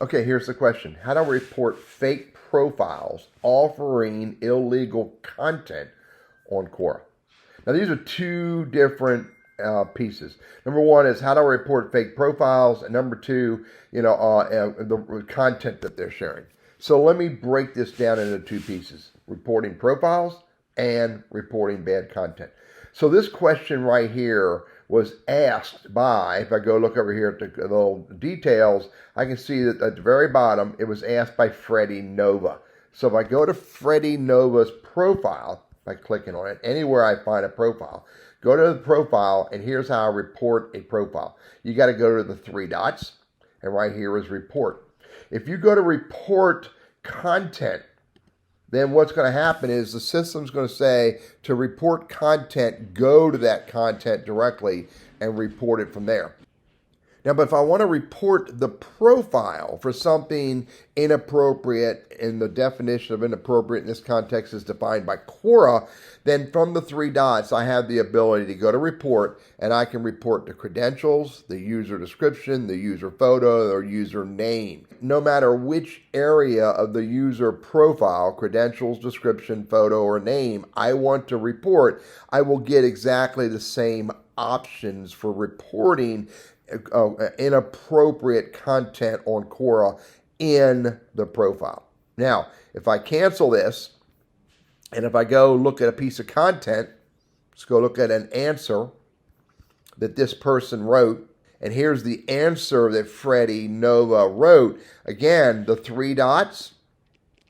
Okay, here's the question. How to report fake profiles offering illegal content on Quora. Now, these are two different pieces. Number one is how to report fake profiles, and number two, the content that they're sharing. So let me break this down into two pieces: reporting profiles and reporting bad content. So this question right here was asked by, if I go look over here at the little details, I can see that at the very bottom, it was asked by Freddie Nova. So if I go to Freddie Nova's profile, by clicking on it, anywhere I find a profile, go to the profile, and here's how I report a profile. You got to go to the three dots, and right here is report. If you go to report content, then what's going to happen is the system's going to say to report content, go to that content directly and report it from there. Now, but if I want to report the profile for something inappropriate, and the definition of inappropriate in this context is defined by Quora, then from the three dots, I have the ability to go to report, and I can report the credentials, the user description, the user photo, or user name. No matter which area of the user profile, credentials, description, photo, or name, I want to report, I will get exactly the same options for reporting inappropriate content on Quora in the profile. Now, if I cancel this, and if I go look at a piece of content, let's go look at an answer that this person wrote, and here's the answer that Freddie Nova wrote. Again, the three dots,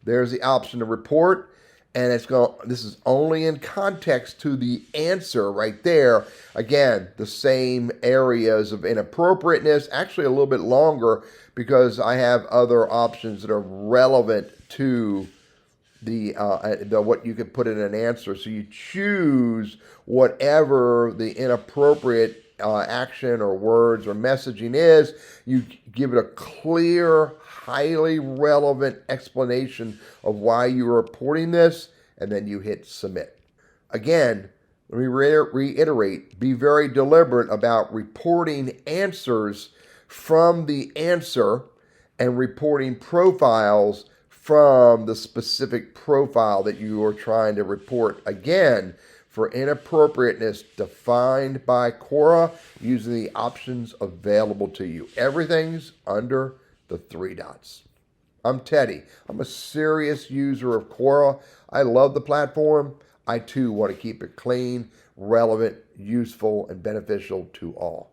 there's the option to report, and this is only in context to the answer right there. Again, the same areas of inappropriateness, actually a little bit longer because I have other options that are relevant to the what you can put in an answer. So you choose whatever the inappropriate action or words or messaging is. You give it a clear, highly relevant explanation of why you're reporting this, and then you hit submit. Again, let me reiterate, be very deliberate about reporting answers from the answer and reporting profiles from the specific profile that you are trying to report. Again, for inappropriateness defined by Quora using the options available to you. Everything's under the three dots. I'm Teddy. I'm a serious user of Quora. I love the platform. I too want to keep it clean, relevant, useful, and beneficial to all.